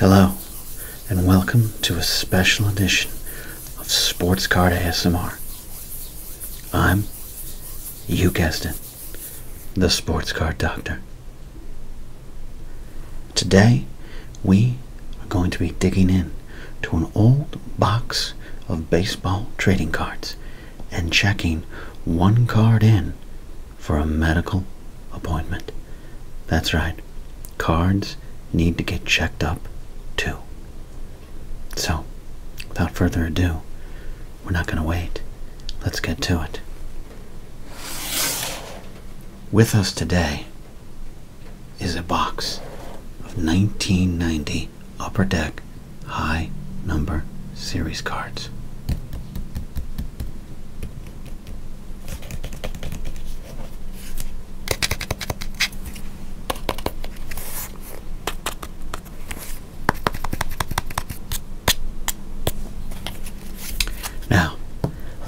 Hello, and welcome to a special edition of Sports Card ASMR. I'm, you guessed it, the Sports Card Doctor. Today, we are going to be digging in to an old box of baseball trading cards and checking one card in for a medical appointment. That's right, cards need to get checked up too. So, without further ado, we're not going to wait. Let's get to it. With us today is a box of 1990 Upper Deck high number series cards. Now,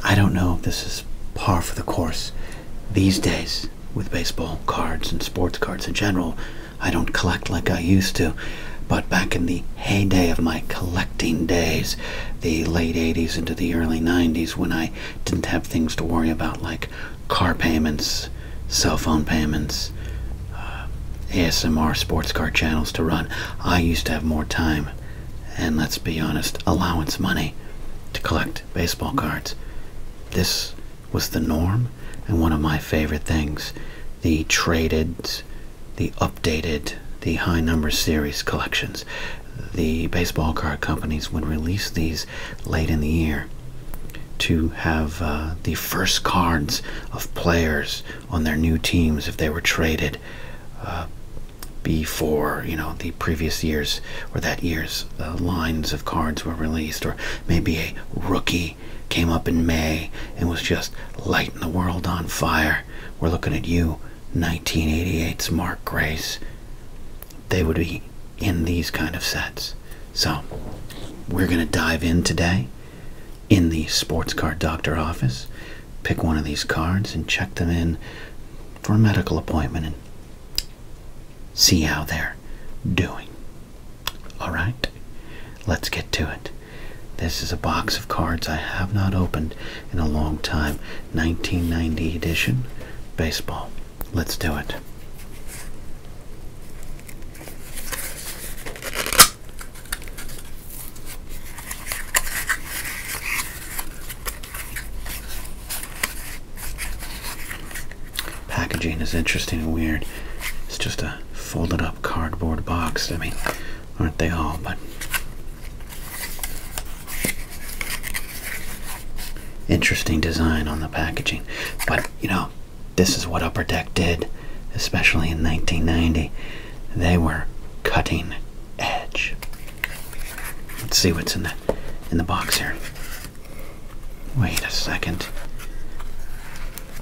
I don't know if this is par for the course these days with baseball cards and sports cards in general. I don't collect like I used to, but back in the heyday of my collecting days, the late 80s into the early 90s, when I didn't have things to worry about like car payments, cell phone payments, ASMR sports card channels to run, I used to have more time and, let's be honest, allowance money to collect baseball cards. This was the norm and one of my favorite things. The traded, the updated, the high number series collections. The baseball card companies would release these late in the year to have the first cards of players on their new teams if they were traded before, the previous year's or that year's lines of cards were released, or maybe a rookie came up in May and was just lighting the world on fire. We're looking at you, 1988's Mark Grace. They would be in these kind of sets. So we're going to dive in today in the Sports Card Doctor office, pick one of these cards and check them in for a medical appointment and see how they're doing. Alright, let's get to it. This is a box of cards I have not opened in a long time. 1990 edition baseball. Let's do it. Packaging is interesting and weird. It's just a folded up cardboard box. I mean, aren't they all? But interesting design on the packaging. But this is what Upper Deck did, especially in 1990. They were cutting edge. Let's see what's in the box here. Wait a second.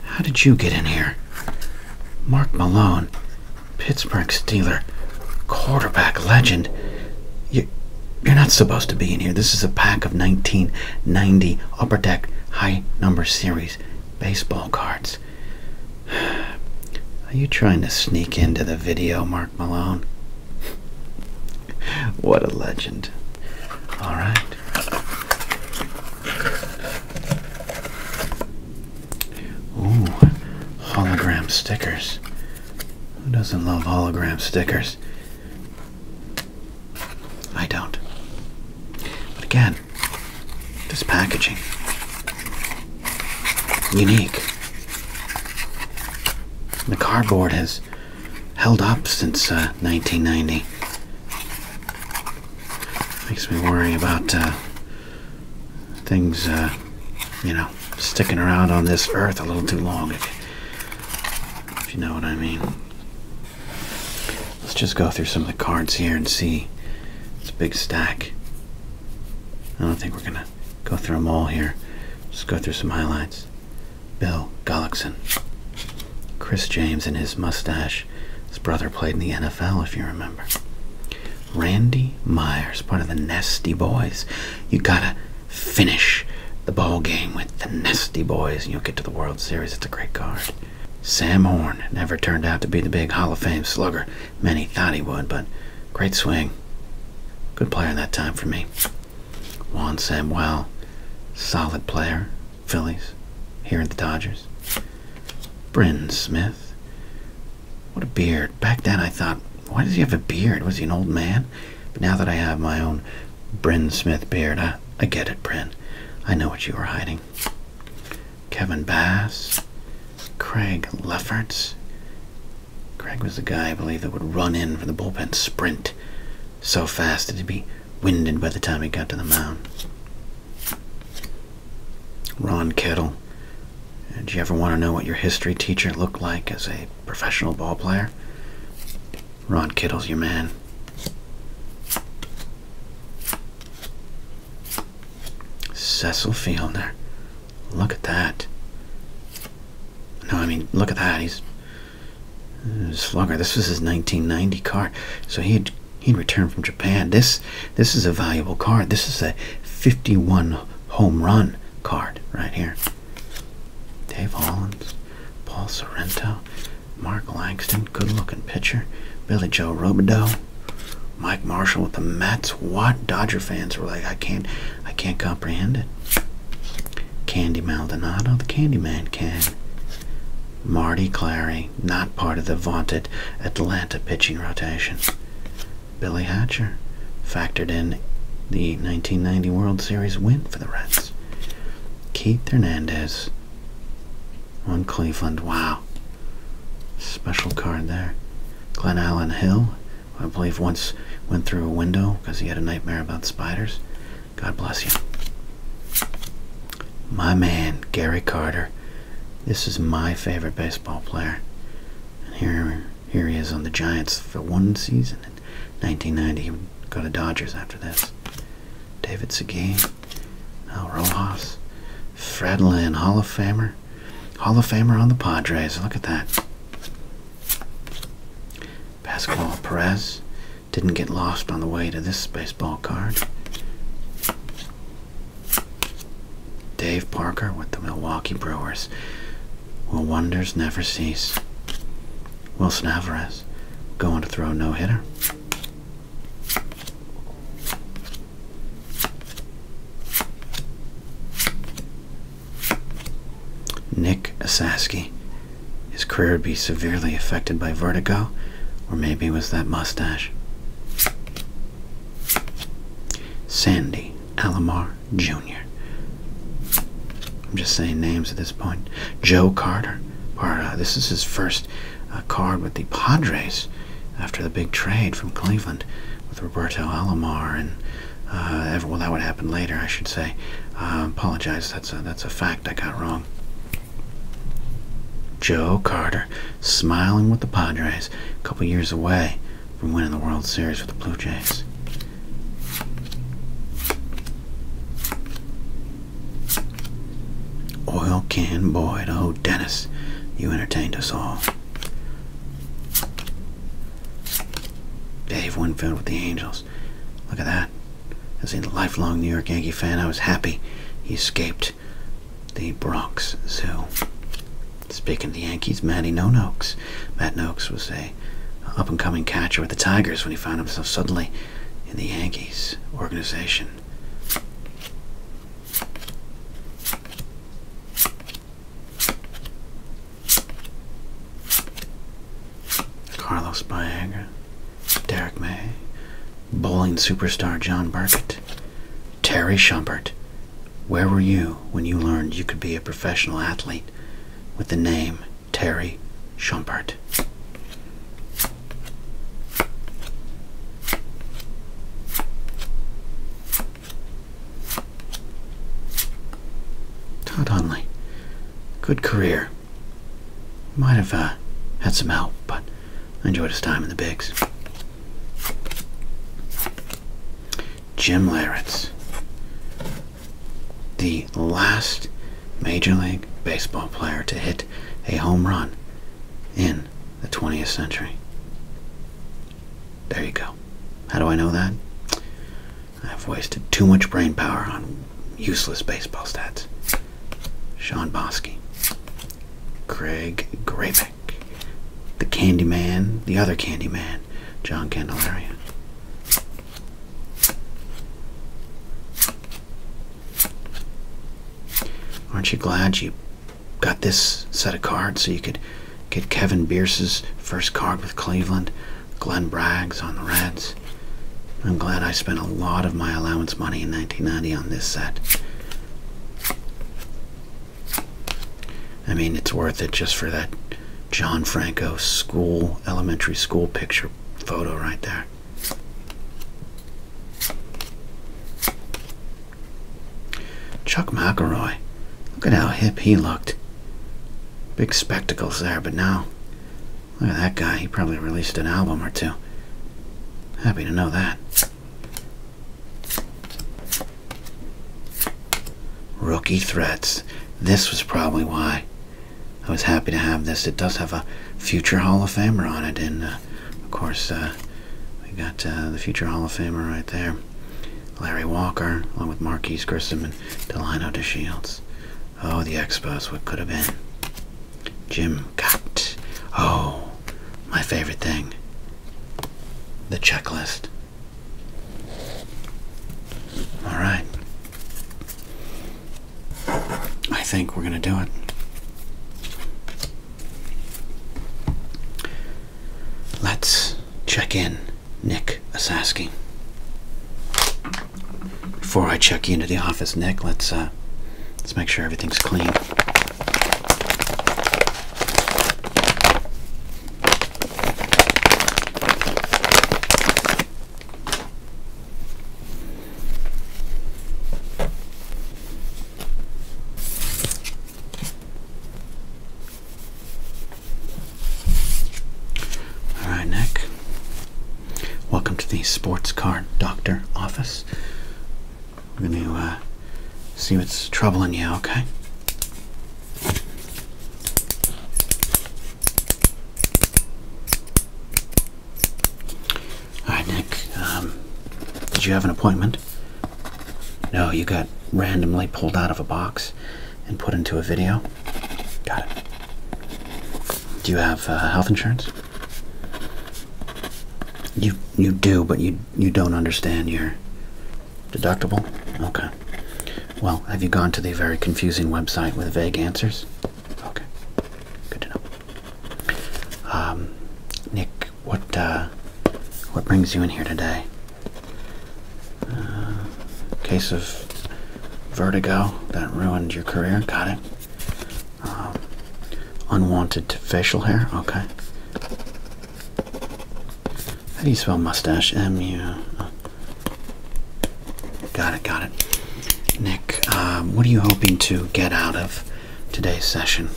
How did you get in here? Mark Malone, Pittsburgh Steeler, quarterback legend. You're not supposed to be in here. This is a pack of 1990 Upper Deck high number series baseball cards. Are you trying to sneak into the video, Mark Malone? What a legend. All right. Ooh, hologram stickers. Who doesn't love hologram stickers? I don't. But again, this packaging, unique. The cardboard has held up since 1990. Makes me worry about things, sticking around on this earth a little too long, if you know what I mean. Let's just go through some of the cards here and see. It's a big stack. I don't think we're going to go through them all here. Just go through some highlights. Bill Gullickson. Chris James and his mustache. His brother played in the NFL, if you remember. Randy Myers, part of the Nasty Boys. You gotta finish the ball game with the Nasty Boys and you'll get to the World Series. It's a great card. Sam Horn never turned out to be the big Hall of Fame slugger many thought he would, but great swing. Good player in that time for me. Juan Samuel, solid player. Phillies, here at the Dodgers. Bryn Smith. What a beard. Back then I thought, why does he have a beard? Was he an old man? But now that I have my own Bryn Smith beard, I get it, Bryn. I know what you were hiding. Kevin Bass. Craig Lefferts. Craig was the guy, I believe, that would run in for the bullpen sprint so fast that he'd be winded by the time he got to the mound. Ron Kittle. Did you ever want to know what your history teacher looked like as a professional ball player? Ron Kittle's your man. Cecil Fielder. Look at that. No, I mean, look at that. He's a slugger. This was his 1990 card. So he'd returned from Japan. This is a valuable card. This is a 51 home run card right here. Dave Hollins, Paul Sorrento, Mark Langston, good-looking pitcher. Billy Joe Robideau, Mike Marshall with the Mets. What? Dodger fans were like, I can't comprehend it. Candy Maldonado, the Candyman can. Marty Clary, not part of the vaunted Atlanta pitching rotation. Billy Hatcher, factored in the 1990 World Series win for the Reds. Keith Hernandez on Cleveland. Wow. Special card there. Glenn Allen Hill, I believe once went through a window because he had a nightmare about spiders. God bless you. My man, Gary Carter. This is my favorite baseball player. And here he is on the Giants for one season. In 1990, he would go to Dodgers after this. David Seguin, Al Rojas, Fred Lynn, Hall of Famer. Hall of Famer on the Padres. Look at that. Pascual Perez didn't get lost on the way to this baseball card. Dave Parker with the Milwaukee Brewers. Will wonders never cease? Wilson Alvarez going to throw no-hitter. Nick Asaski. His career would be severely affected by vertigo, or maybe it was that mustache. Sandy Alomar Jr. I'm just saying names at this point. Joe Carter. This is his first card with the Padres after the big trade from Cleveland with Roberto Alomar, and well, that would happen later, I should say. Apologize. That's a fact I got wrong. Joe Carter, smiling with the Padres, a couple years away from winning the World Series with the Blue Jays. Oil Can Boyd. Oh, Dennis, you entertained us all. Dave Winfield with the Angels. Look at that. As a lifelong New York Yankee fan, I was happy he escaped the Bronx Zoo. Speaking of the Yankees, Matty Noakes. Matt Noakes was a up-and-coming catcher with the Tigers when he found himself suddenly in the Yankees organization. Carlos Baerga, Derek May, bowling superstar John Burkett, Terry Shumpert. Where were you when you learned you could be a professional athlete with the name Terry Shumpert? Todd Hundley, good career. Might have had some help, but I enjoyed his time in the bigs. Jim Leyritz, the last Major League Baseball player to hit a home run in the 20th century. There you go. How do I know that? I've wasted too much brain power on useless baseball stats. Sean Bosky, Craig Grabeck, the Candyman, the other Candyman, John Candelaria. Aren't you glad you got this set of cards so you could get Kevin Bierce's first card with Cleveland, Glenn Bragg's on the Reds? I'm glad I spent a lot of my allowance money in 1990 on this set. I mean, it's worth it just for that John Franco elementary school picture photo right there. Chuck McElroy. Look at how hip he looked. Big spectacles there, but now, look at that guy. He probably released an album or two. Happy to know that. Rookie threats. This was probably why I was happy to have this. It does have a future Hall of Famer on it, and of course we got the future Hall of Famer right there, Larry Walker, along with Marquise Grissom and Delino DeShields. Oh, the Expos, what could have been. Jim Gott. Oh, my favorite thing, the checklist. All right, I think we're gonna do it. Let's check in Nick Asaski. Before I check you into the office, Nick, let's make sure everything's clean. Sports card doctor office. We're going to see what's troubling you, okay? Alright, Nick, did you have an appointment? No, you got randomly pulled out of a box and put into a video? Got it. Do you have health insurance? You do, but you don't understand your deductible? Okay. Well, have you gone to the very confusing website with vague answers? Okay. Good to know. Nick, what brings you in here today? Case of vertigo that ruined your career? Got it. Unwanted facial hair? Okay. How do you spell mustache? M-U... Got it. Nick, what are you hoping to get out of today's session?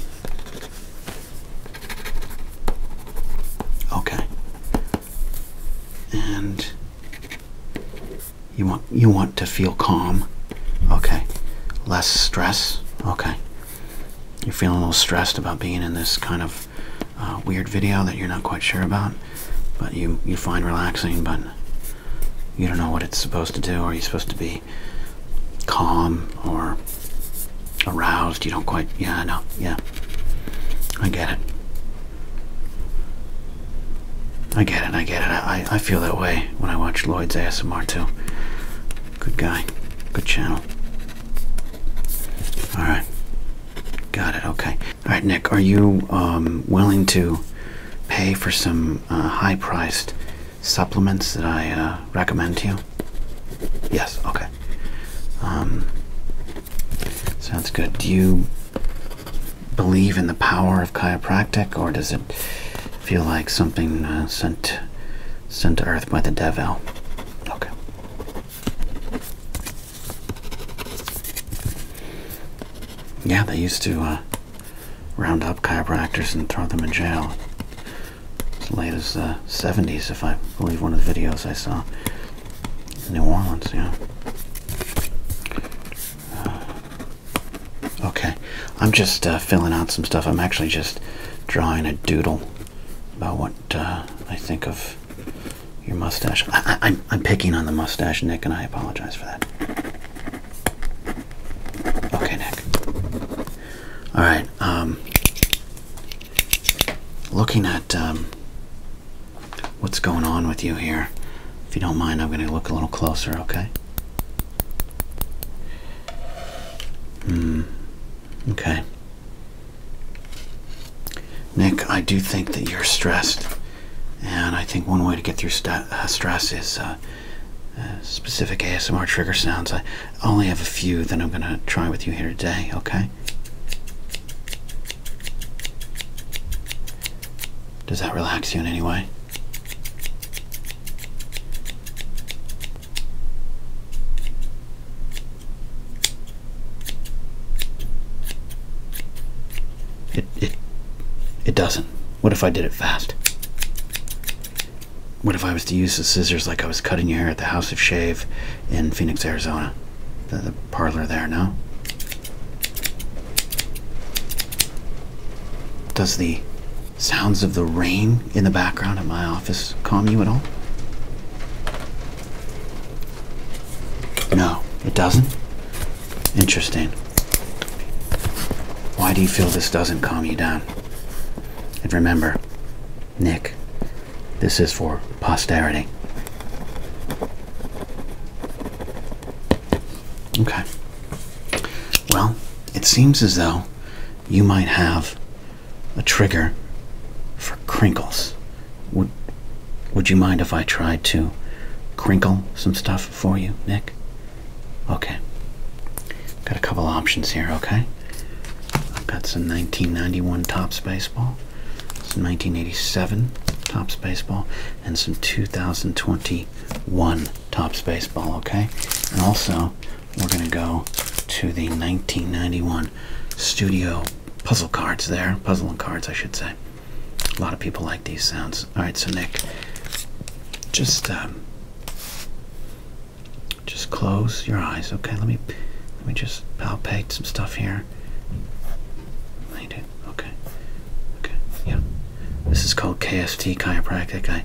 Okay. And you want to feel calm? Okay. Less stress? Okay. You're feeling a little stressed about being in this kind of weird video that you're not quite sure about? But you find relaxing, but you don't know what it's supposed to do. Are you supposed to be calm or aroused? You don't quite... Yeah, I know. Yeah. I get it. I feel that way when I watch Lloyd's ASMR too. Good guy. Good channel. Alright. Got it. Okay. Alright, Nick, are you willing to pay for some high-priced supplements that I recommend to you? Yes, okay. Sounds good. Do you believe in the power of chiropractic, or does it feel like something sent to Earth by the devil? Okay. Yeah, they used to round up chiropractors and throw them in jail. As late as the 70s, if I believe one of the videos I saw in New Orleans, yeah. Okay, I'm just filling out some stuff. I'm actually just drawing a doodle about what I think of your mustache. I'm picking on the mustache, Nick, and I apologize for that. Okay, Nick. All right. Looking at what's going on with you here. If you don't mind, I'm going to look a little closer, okay? Okay. Nick, I do think that you're stressed, and I think one way to get through stress is specific ASMR trigger sounds. I only have a few that I'm going to try with you here today, okay? Does that relax you in any way? It doesn't. What if I did it fast? What if I was to use the scissors like I was cutting your hair at the House of Shave in Phoenix, Arizona? The parlor there, no? Does the sounds of the rain in the background of my office calm you at all? No, it doesn't? Interesting. Why do you feel this doesn't calm you down? And remember, Nick, this is for posterity. Okay. Well, it seems as though you might have a trigger for crinkles. Would you mind if I tried to crinkle some stuff for you, Nick? Okay. Got a couple options here, okay? I've got some 1991 Topps baseball, some 1987 Topps baseball, and some 2021 Topps baseball, okay? And also, we're going to go to the 1991 studio puzzle cards there. Puzzling cards, I should say. A lot of people like these sounds. All right, so Nick, just close your eyes, okay? Let me just palpate some stuff here. I do. Okay. Okay. Yeah. This is called KST chiropractic. I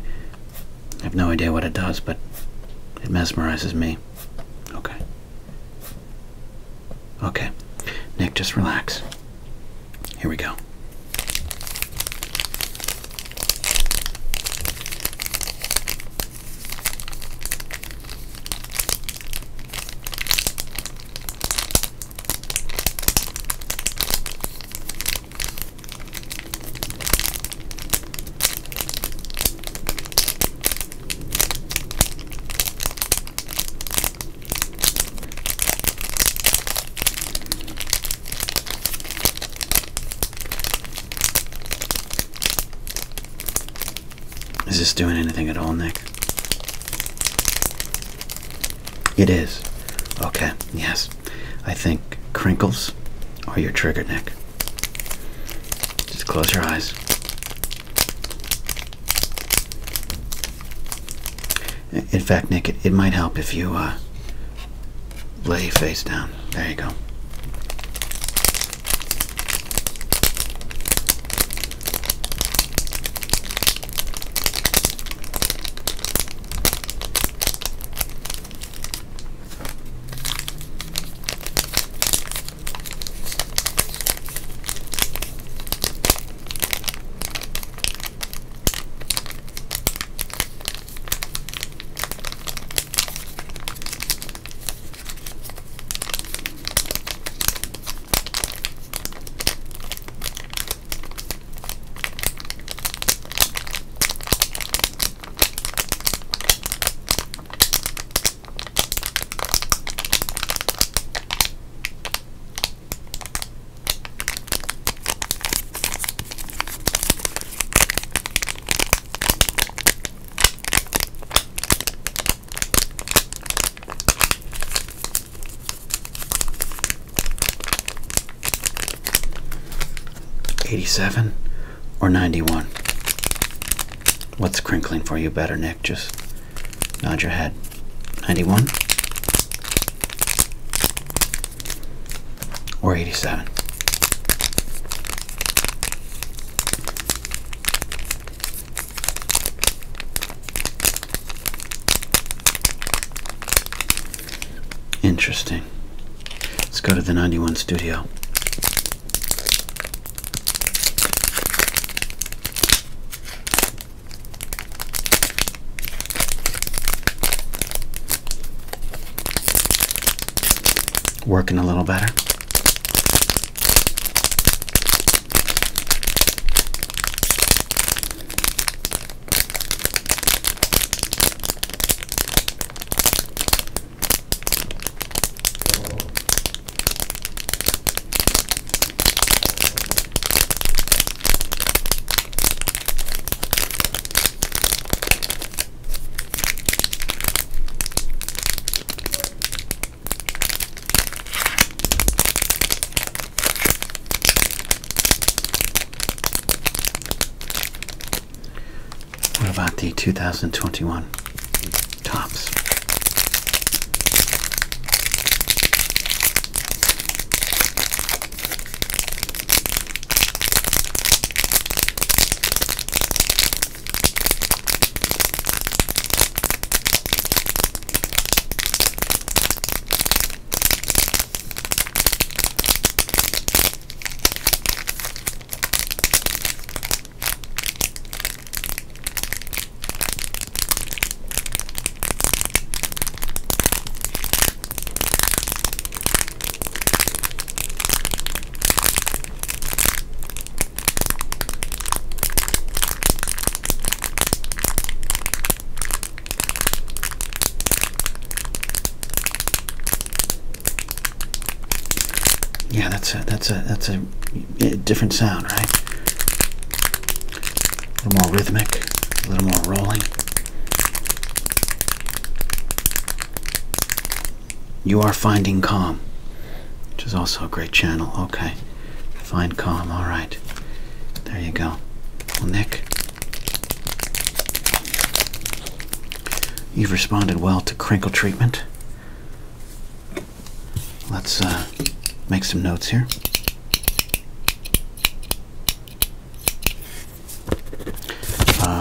have no idea what it does, but it mesmerizes me. Okay. Okay. Nick, just relax. Here we go. Is this doing anything at all, Nick? It is. Okay, yes. I think crinkles are your trigger, Nick. Just close your eyes. In fact, Nick, it might help if you lay face down. There you go. '87 or '91? What's crinkling for you better, Nick? Just nod your head. '91 or '87? Interesting. Let's go to the '91 studio. Working a little better. What about the 2021 tops? Yeah, that's a different sound, right? A little more rhythmic, a little more rolling. You are finding calm, which is also a great channel. Okay, find calm. All right, there you go. Well, Nick, you've responded well to crinkle treatment. Let's make some notes here.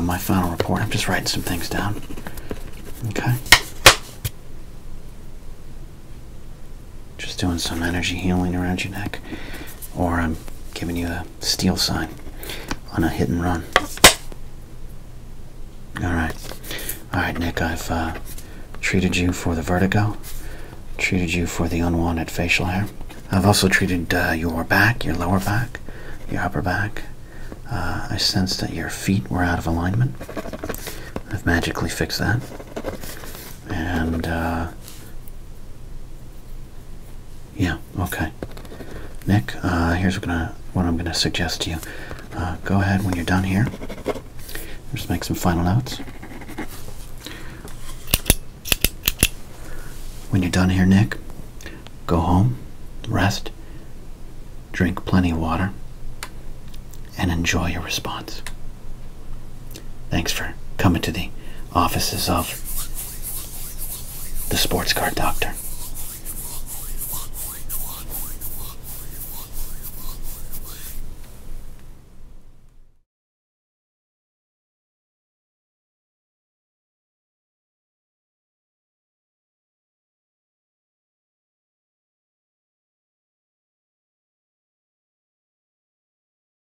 My final report. I'm just writing some things down. Okay. Just doing some energy healing around your neck, or I'm giving you a steel sign on a hit and run. All right, Nick. I've treated you for the vertigo. Treated you for the unwanted facial hair. I've also treated your back, your lower back, your upper back. I sensed that your feet were out of alignment. I've magically fixed that. And, yeah, okay. Nick, here's what I'm going to suggest to you. Go ahead when you're done here. Just make some final notes. When you're done here, Nick, go home, rest, drink plenty of water, and enjoy your response. Thanks for coming to the offices of the Sports Card Doctor.